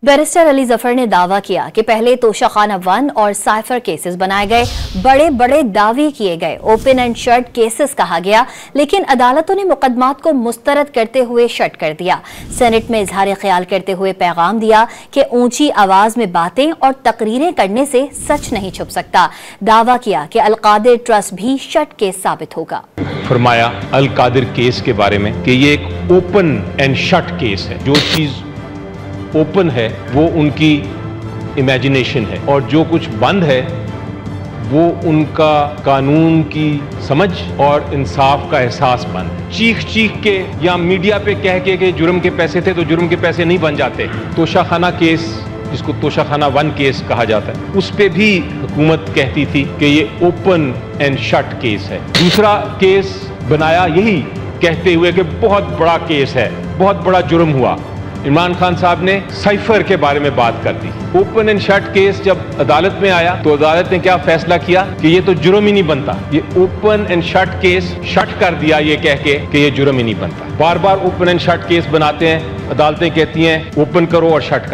Barrister Ali Zafar ने दावा किया कि पहले तोशाखाना 1 और साइफर केसेस बनाए गए, बड़े बड़े दावे किए गए, ओपन एंड शट केसेस कहा गया, लेकिन अदालतों ने मुकदमात को मुस्तरद करते हुए शट कर दिया। सेनेट में इजहार ख्याल करते हुए पैगाम दिया कि ऊंची आवाज में बातें और तकरीरें करने से सच नहीं छुप सकता। दावा किया कि अल-कादिर ट्रस्ट भी शट केस साबित होगा। फरमाया अल-कादिर केस के बारे में कि ये एक ओपन एंड शट केस है। जो चीज ओपन है वो उनकी इमेजिनेशन है और जो कुछ बंद है वो उनका कानून की समझ और इंसाफ का एहसास बंद है। चीख चीख के या मीडिया पे कह के जुर्म के पैसे थे तो जुर्म के पैसे नहीं बन जाते। तोशाखाना केस, जिसको तोशाखाना 1 केस कहा जाता है, उस पे भी हुकूमत कहती थी कि ये ओपन एंड शट केस है। दूसरा केस बनाया यही कहते हुए कि बहुत बड़ा केस है, बहुत बड़ा जुर्म हुआ। इमरान खान साहब ने साइफर के बारे में बात कर दी। ओपन एंड शट केस जब अदालत में आया तो अदालत ने क्या फैसला किया कि ये तो जुर्म ही नहीं बनता। ये open and shut case shut कर दिया ये कह के कि ये जुर्म ही नहीं बनता। बार बार ओपन एंड शट केस बनाते हैं, अदालतें कहती हैं ओपन करो और शट करो।